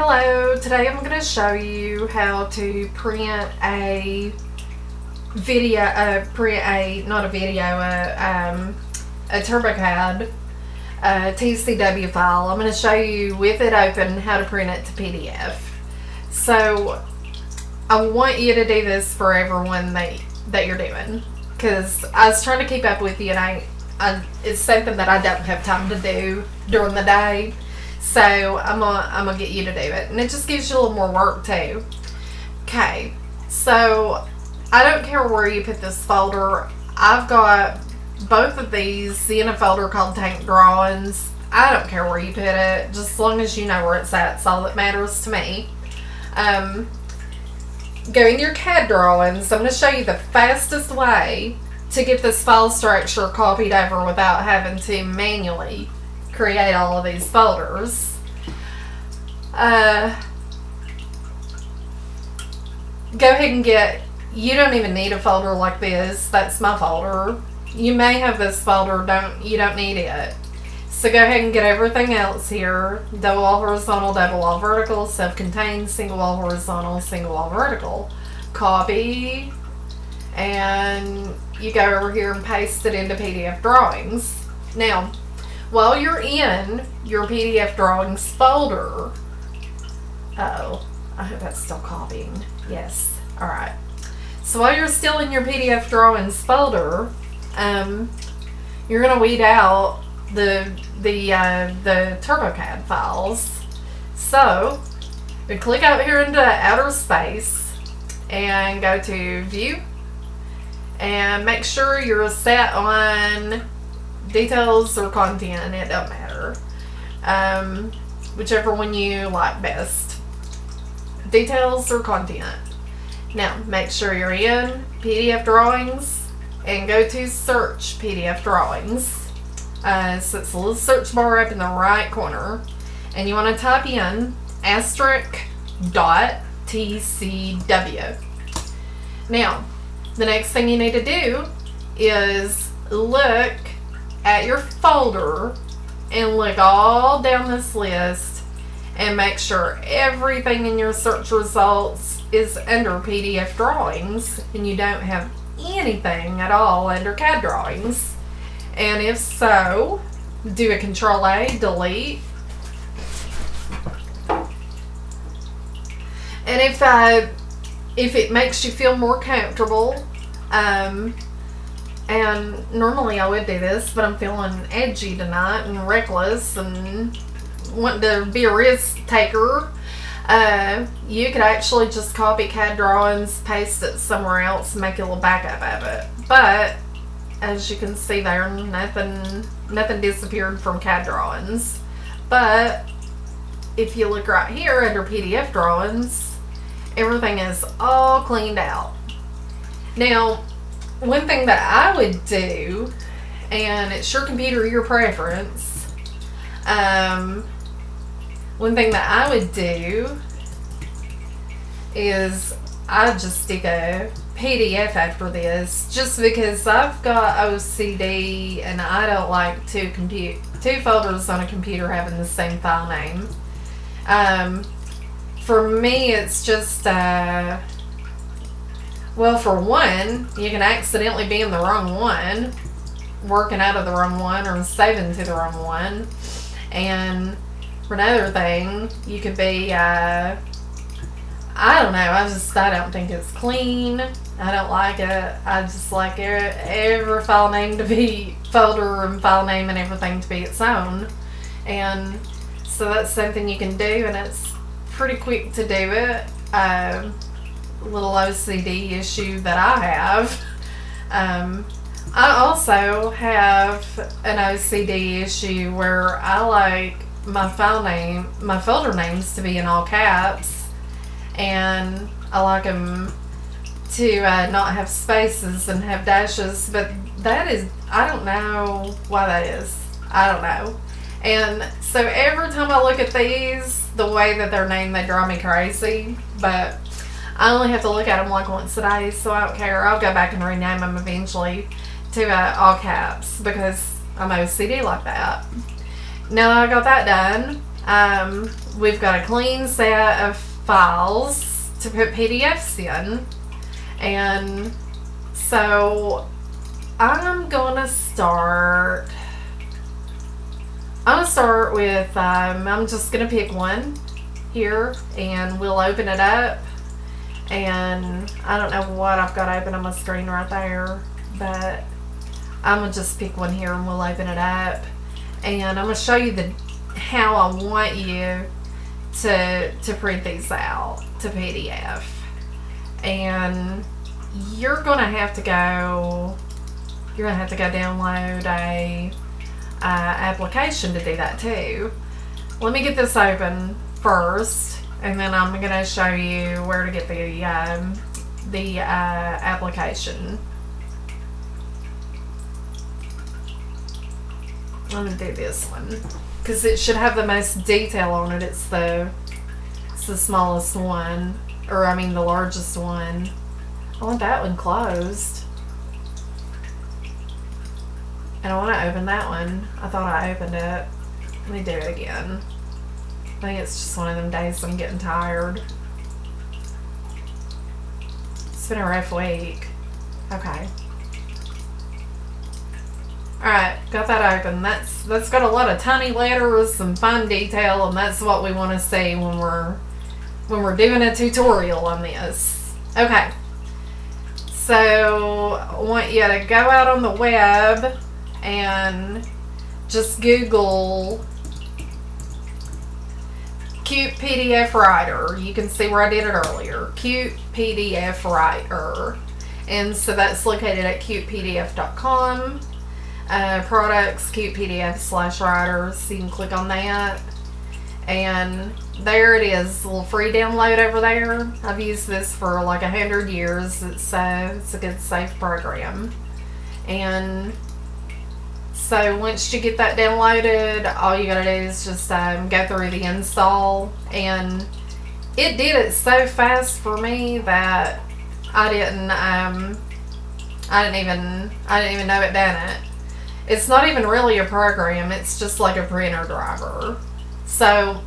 Hello, today I'm going to show you how to print a video, not a video, a TurboCAD TCW file. I'm going to show you with it open how to print it to PDF. So I want you to do this for everyone that you're doing, because I was trying to keep up with you, and it's something that I don't have time to do during the day. So I'm gonna get you to do it, and it just gives you a little more work too. Okay, so I don't care where you put this folder. I've got both of these in a folder called Tank Drawings. I don't care where you put it, just as long as you know where it's at. It's all that matters to me. Go in your CAD drawings. I'm going to show you the fastest way to get this file structure copied over without having to manually create all of these folders. Go ahead and you don't even need a folder like this. That's my folder. You may have this folder, you don't need it. So go ahead and get everything else here. Double wall horizontal, double wall vertical, self-contained, single wall horizontal, single wall vertical. Copy, and you go over here and paste it into PDF drawings. Now, while you're in your PDF drawings folder, I hope that's still copying. Yes. All right. So while you're still in your PDF drawings folder, you're gonna weed out the TurboCAD files. So we click out here into outer space and go to View, and make sure you're set on details or content. It don't matter, whichever one you like best, details or content. Now make sure you're in PDF drawings and go to search PDF drawings. So it's a little search bar up in the right corner, and you want to type in *.tcw. Now the next thing you need to do is look at your folder and look all down this list and make sure everything in your search results is under PDF drawings and you don't have anything at all under CAD drawings. And if so, do a Control-A, delete. And if it makes you feel more comfortable, and normally I would do this, but I'm feeling edgy tonight and reckless and wanting to be a risk taker, you could actually just copy CAD drawings, paste it somewhere else, and make a little backup of it. But as you can see there, nothing disappeared from CAD drawings. But if you look right here under PDF drawings, everything is all cleaned out. Now, one thing that I would do, and it's your computer, your preference, one thing that I would do is I'd just stick a PDF after this, just because I've got OCD and I don't like two folders on a computer having the same file name. For me, it's just well, for one, you can accidentally be in the wrong one, working out of the wrong one, or saving to the wrong one. And for another thing, you could be I don't know, I don't think it's clean. I don't like it. I just like every file name to be folder and file name and everything to be its own. And so that's something you can do, and it's pretty quick to do it. Little OCD issue that I have. I also have an OCD issue where I like my folder names to be in all caps, and I like them to not have spaces and have dashes, but that is, I don't know why that is. I don't know. And so every time I look at these, the way that they're named, they drive me crazy, but I only have to look at them like once a day, so I don't care. I'll go back and rename them eventually to all caps, because I'm OCD like that. Now that I got that done, We've got a clean set of files to put PDFs in. And so I'm going to start with, I'm just going to pick one here and we'll open it up. And I don't know what I've got open on my screen right there, but I'm going to just pick one here and we'll open it up. And I'm going to show you how I want you to print these out to PDF. And you're going to have to go download a application to do that too. Let me get this open first, and then I'm going to show you where to get the application. I'm going to do this one because it should have the most detail on it. It's the smallest one, or I mean the largest one. I want that one closed. And I want to open that one. I thought I opened it. Let me do it again. I think it's just one of them days I'm getting tired. It's been a rough week. Okay. Alright, got that open. That's got a lot of tiny letters, some fine detail, and that's what we want to see when we're doing a tutorial on this. Okay. So I want you to go out on the web and just Google Cute PDF Writer. You can see where I did it earlier. Cute PDF Writer. And so that's located at cutepdf.com. Products, Cute PDF/writers. So you can click on that. And there it is, a little free download over there. I've used this for like 100 years. It's a good safe program. And so once you get that downloaded, all you gotta do is just go through the install. And it did it so fast for me that I didn't even know it done it. It's not even really a program. It's just like a printer driver. So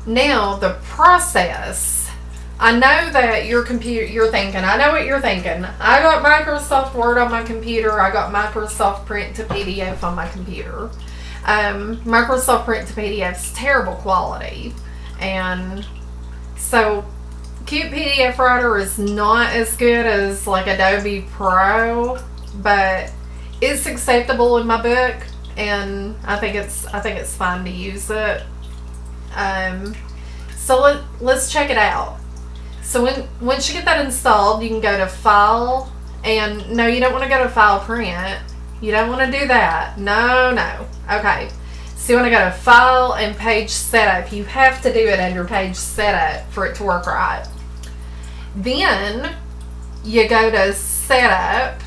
now the process, I know that you're thinking, I know what you're thinking. I got Microsoft Word on my computer. I got Microsoft Print to PDF on my computer. Microsoft Print to PDF is terrible quality. And so Cute PDF Writer is not as good as like Adobe Pro, but it's acceptable in my book, and I think it's fine to use it. So let's check it out. So once you get that installed, you can go to File, and no, you don't want to go to File Print. You don't want to do that. No. Okay. So you want to go to File and Page Setup. You have to do it under Page Setup for it to work right. Then you go to Setup,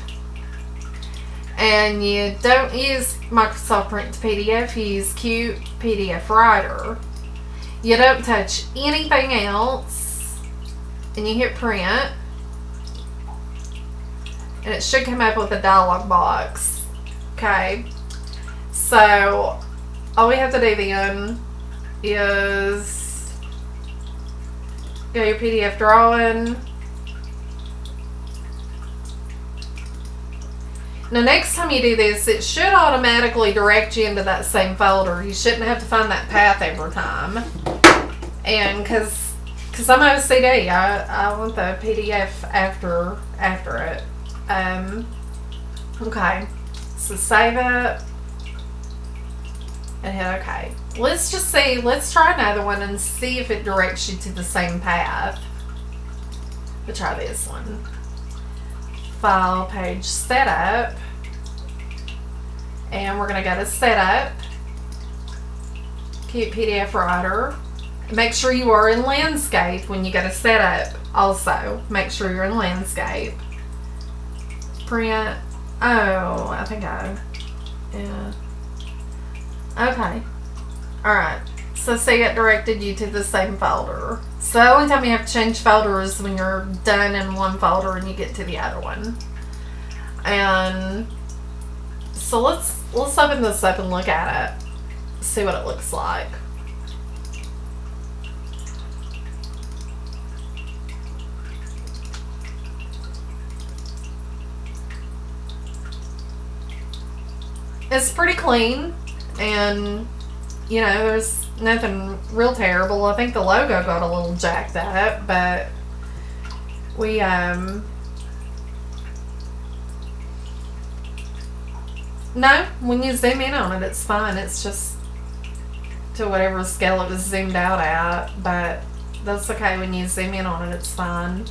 and you don't use Microsoft Print to PDF, you use Cute PDF Writer. You don't touch anything else, and you hit Print, and it should come up with a dialog box. Okay, so all we have to do then is go to your PDF drawing. Now next time you do this, it should automatically direct you into that same folder. You shouldn't have to find that path every time. And because I'm OCD, I want the PDF after it. Okay, so save it and hit OK. Let's just see, let's try another one and see if it directs you to the same path. We'll try this one. File, Page Setup, and we're going to go to Setup, Cute PDF Writer. Make sure you are in Landscape when you go to Setup. Also, make sure you're in Landscape. Print. Oh, I think yeah. Okay. Alright. So see, it directed you to the same folder. So the only time you have to change folders is when you're done in one folder and you get to the other one. And so let's open this up and look at it. see what it looks like. It's pretty clean, and you know, there's nothing real terrible. I think the logo got a little jacked up, but we no, when you zoom in on it, it's fine. It's just to whatever scale it was zoomed out at, but that's okay. When you zoom in on it, it's fine.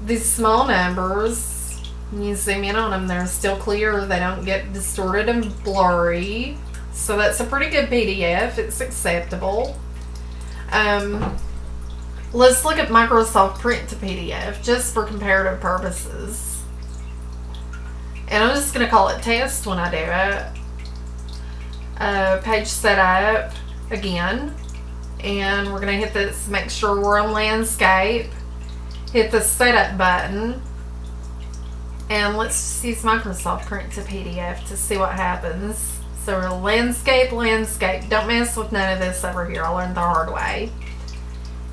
These small numbers, when you zoom in on them, they're still clear. They don't get distorted and blurry. So that's a pretty good PDF. It's acceptable. Let's look at Microsoft Print to PDF just for comparative purposes. And I'm just going to call it test when I do it. Page setup again. And we're going to hit this, make sure we're on landscape. Hit the setup button. And let's just use Microsoft Print to PDF to see what happens. So we're landscape. Don't mess with none of this over here. I learned the hard way.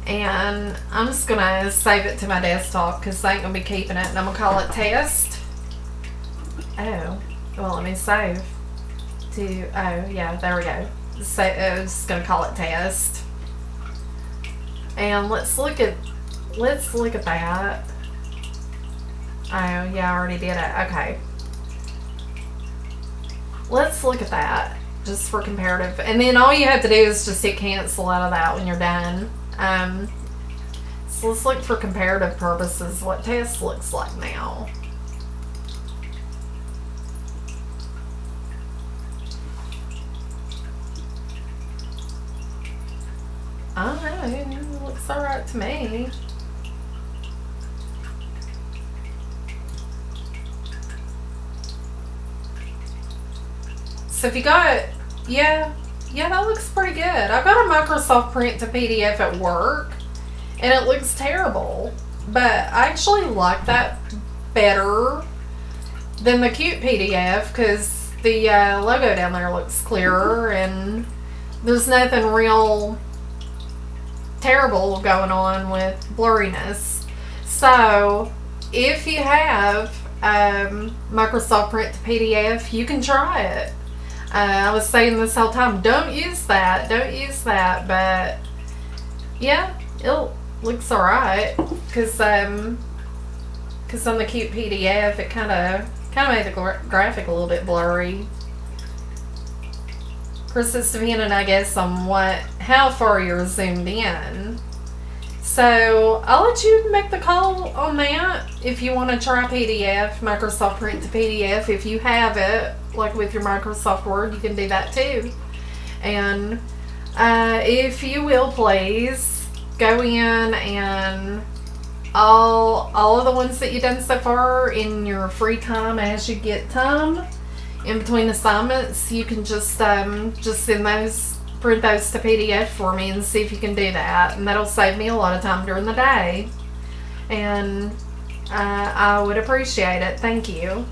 And I'm just going to save it to my desktop because I ain't going to be keeping it. And I'm going to call it test. Oh, well, let me save to, oh, yeah, there we go. So, I'm just going to call it test. And let's look at that. Oh, yeah, I already did it. Okay. Let's look at that just for comparative. And then all you have to do is just hit cancel out of that when you're done. So let's look for comparative purposes what test looks like now. I don't know, it looks alright to me. So if you got, yeah, that looks pretty good. I got a Microsoft Print to PDF at work, and it looks terrible. But I actually like that better than the cute PDF because the logo down there looks clearer, and there's nothing real terrible going on with blurriness. So if you have Microsoft Print to PDF, you can try it. I was saying this whole time, don't use that, but yeah, it looks alright because on the cute PDF it kind of made the graphic a little bit blurry. Of course, it's depending, I guess, on how far you're zoomed in. So I'll let you make the call on that if you want to try PDF, Microsoft Print to PDF. If you have it, like with your Microsoft Word, you can do that too. And if you will, please go in and all of the ones that you've done so far in your free time as you get time in between assignments, you can just send those, print those to PDF for me and see if you can do that, and that'll save me a lot of time during the day, and I would appreciate it. Thank you.